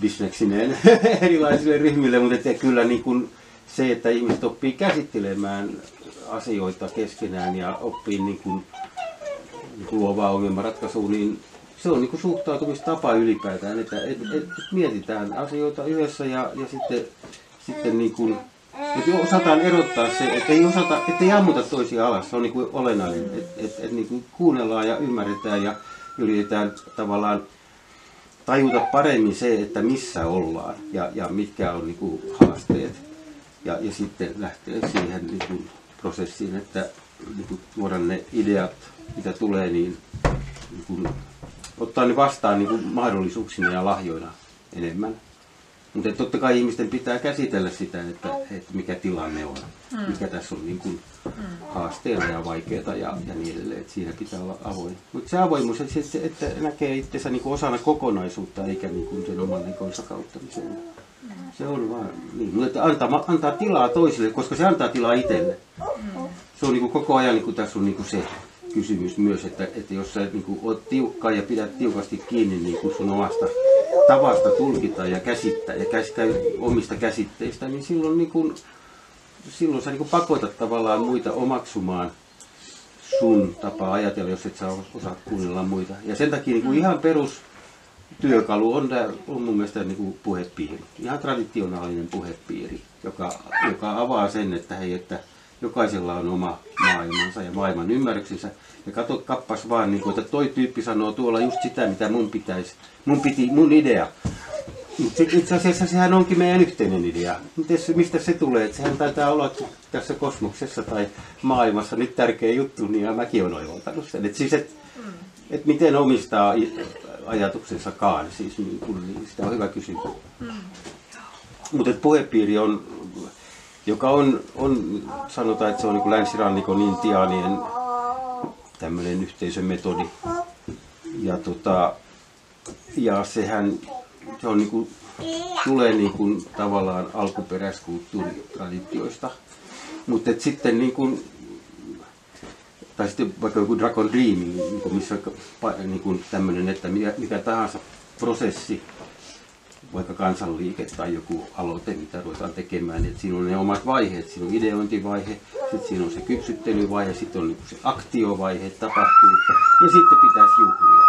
bisneksineen erilaisille ryhmille, mutta kyllä niin kuin se, että ihmiset oppii käsittelemään asioita keskenään ja oppii niin kuin luovaa ongelmanratkaisua, niin se on niin kuin suhtautumistapa ylipäätään, että mietitään asioita yhdessä ja sitten niin kuin, että osataan erottaa se, että ei ammuta toisia alas, se on niin kuin olennainen, että niin kuin kuunnellaan ja ymmärretään ja yritetään tavallaan tajuta paremmin se, että missä ollaan ja mitkä on niin kuin haasteet ja sitten lähtee siihen niin kuin prosessiin, että niin kuin tuoda ne ideat, mitä tulee, niin kuin ottaa ne vastaan niin kuin mahdollisuuksina ja lahjoina enemmän. Mutta totta kai ihmisten pitää käsitellä sitä, että mikä tilanne on, mikä tässä on niin kuin haasteena ja vaikeaa ja niin edelleen, että siinä pitää olla avoin. Mutta se avoimuus, että näkee itsensä niin kuin osana kokonaisuutta eikä niin kuin sen oman likonsa kauttamisen. Se on vaan niin, mutta antaa tilaa toisille, koska se antaa tilaa itselle. Se on niin kuin koko ajan, niin kuin tässä on niin kuin se kysymys myös, että jos sä niin kuin oot tiukka ja pidät tiukasti kiinni niin kuin sun omasta tavasta tulkita ja käsittää ja omista käsitteistä, niin silloin sä niin kuin pakotat tavallaan muita omaksumaan sun tapaa ajatella, jos et sä osaa kuunnella muita. Ja sen takia niin kuin ihan perustyökalu on mun mielestä niin kuin puhepiiri. Ihan traditionaalinen puhepiiri, joka avaa sen, että jokaisella on oma maailmansa ja maailman ymmärryksensä. Ja kato kappas vaan, niin kuin, että toi tyyppi sanoo tuolla just sitä, mitä mun idea. Mutta itse asiassa sehän onkin meidän yhteinen idea. Mistä se tulee? Että sehän taitaa olla tässä kosmoksessa tai maailmassa nyt tärkeä juttu, niin mäkin olen oivaltanut sen. Että siis, et miten omistaa ajatuksensakaan, siis, niin sitä on hyvä kysyä. Mutta puhepiiri on, joka on, sanotaan, että se on niin kuin länsirannikon intiaanien tämmöinen yhteisömetodi. Ja sehän se on niin kuin, tulee niin kuin tavallaan alkuperäiskulttuuritraditioista. Mutta sitten niin kuin, tai sitten vaikka joku Dragon Dreaming, niin missä niin kuin tämmöinen, että mikä tahansa prosessi, vaikka kansanliike tai joku aloite, mitä ruvetaan tekemään, niin siinä on ne omat vaiheet. Siinä on ideointivaihe, sitten siinä on se kypsyttelyvaihe, sitten on niin se aktiovaihe tapahtuu ja sitten pitäisi juhlia.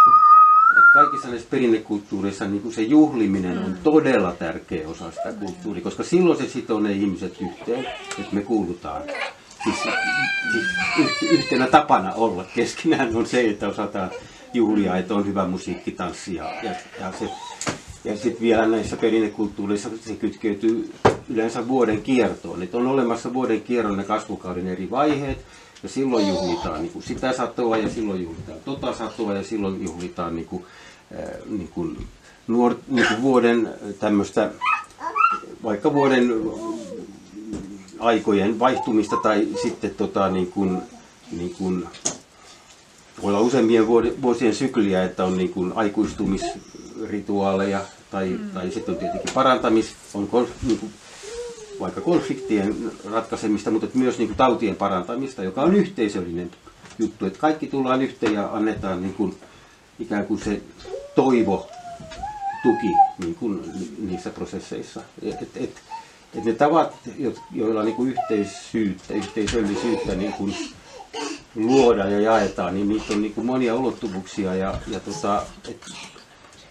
Kaikissa näissä perinnekulttuureissa niin kuin se juhliminen on todella tärkeä osa sitä kulttuuria, koska silloin se sitoo ne ihmiset yhteen, että me kuulutaan. Siis yhtenä tapana olla keskenään on se, että osataan juhlia, että on hyvä musiikki, tanssi ja sitten vielä näissä perinnekulttuureissa se kytkeytyy yleensä vuoden kiertoon. Että on olemassa vuoden kierron ja kasvukauden eri vaiheet. Ja silloin juhlitaan niin kuin sitä satoa ja silloin juhlitaan tota satoa ja silloin juhlitaan niin kuin vuoden tämmöistä, vaikka vuoden aikojen vaihtumista tai sitten niin kuin voi olla useampien vuosien sykliä, että on niin kuin aikuistumisrituaaleja tai sitten on tietenkin niin kuin vaikka konfliktien ratkaisemista, mutta myös niin kuin tautien parantamista, joka on yhteisöllinen juttu. Että kaikki tullaan yhteen ja annetaan niin kuin, ikään kuin se tuki niin kuin niissä prosesseissa. Et ne tavat, joilla niin kuin yhteisöllisyyttä niin kuin luodaan ja jaetaan, niin niitä on niin kuin monia ulottuvuuksia.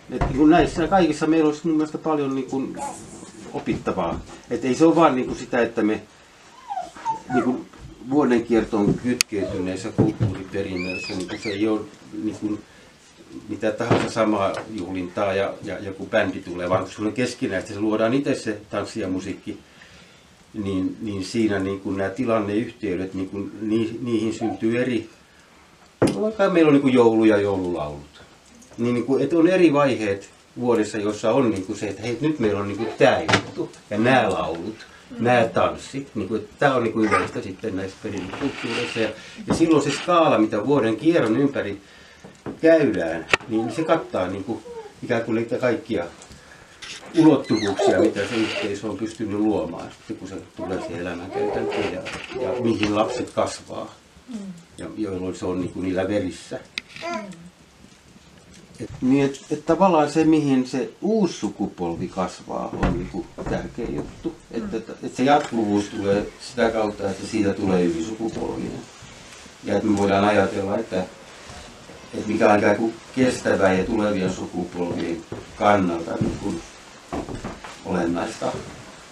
Niin kuin näissä kaikissa meillä olisi mun mielestä paljon niin kuin opittavaa. Et ei se ole vaan niinku sitä, että me niinku vuoden kiertoon kytkeytyneissä kulttuuriperinnöissä niinku se ei ole niinku mitä tahansa samaa juhlintaa ja joku bändi tulee, vaan kun se on keskinäistä, se luodaan itse se tanssi ja musiikki, niin siinä niinku nämä tilanneyhteydet, niinku, niihin syntyy eri, vaikka meillä on niinku joulu ja joululaulut, niinku, että on eri vaiheet vuodessa, jossa on niin kuin se, että hei, nyt meillä on niin kuin tämä juttu ja nämä laulut, nämä tanssit. Niin kuin, tämä on niin kuin yleistä sitten näissä perinnekulttuureissa. Ja silloin se skaala, mitä vuoden kierron ympäri käydään, niin se kattaa niin kuin, ikään kuin niitä kaikkia ulottuvuuksia, mitä se yhteisö on pystynyt luomaan, kun se tulee siihen elämänkäytäntöön ja mihin lapset kasvaa, ja jolloin se on niin kuin niillä verissä. Niin, että tavallaan se, mihin se uusi sukupolvi kasvaa, on niin kuin tärkeä juttu. Että se jatkuvuus tulee sitä kautta, että siitä tulee ylisukupolvinen. Ja että me voidaan ajatella, että mikä on ikään kuin kestävää ja tulevien sukupolvien kannalta niin kuin olennaista,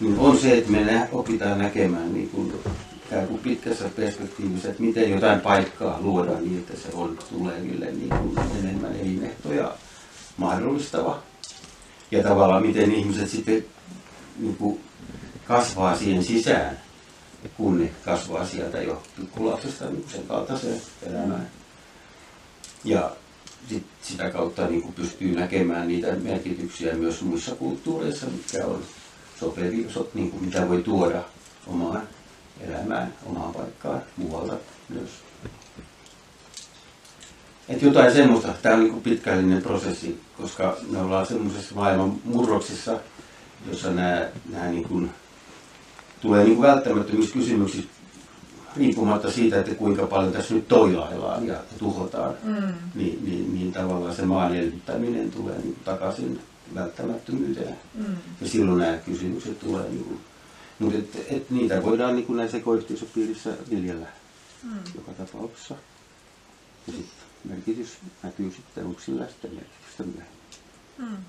niin on se, että me opitaan näkemään niin kuin ikään kuin pitkässä perspektiivissä, että miten jotain paikkaa luodaan niin, että se on tuleville niin kuin enemmän elinehtoja mahdollistava. Ja tavallaan miten ihmiset sitten niin kuin kasvaa siihen sisään, kun ne kasvaa sieltä jo pikkulapsesta niin sen kaltaiseen elämään. Ja sitä kautta niin kuin pystyy näkemään niitä merkityksiä myös muissa kulttuureissa, mitkä on sopivia, niin kuin mitä voi tuoda omaan elämään, omaan paikkaan, muualta myös. Että jotain semmoista, tämä on niin kuin pitkällinen prosessi, koska me ollaan semmoisessa maailman murroksessa, jossa nämä niin kuin tulee niin kuin välttämättömistä kysymyksistä riippumatta siitä, että kuinka paljon tässä nyt toilaillaan ja tuhotaan, niin tavallaan se maan elvyttäminen tulee niin takaisin välttämättömyyteen. Ja silloin nämä kysymykset tulee, niin mutta niitä voidaan niin näissä ekoyhteisöpiirissä viljellä joka tapauksessa. Ja sitten merkitys näkyy sitten, onko sillä sitten merkitystä myöhemmin.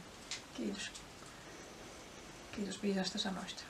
Kiitos. Kiitos viisaista sanoista.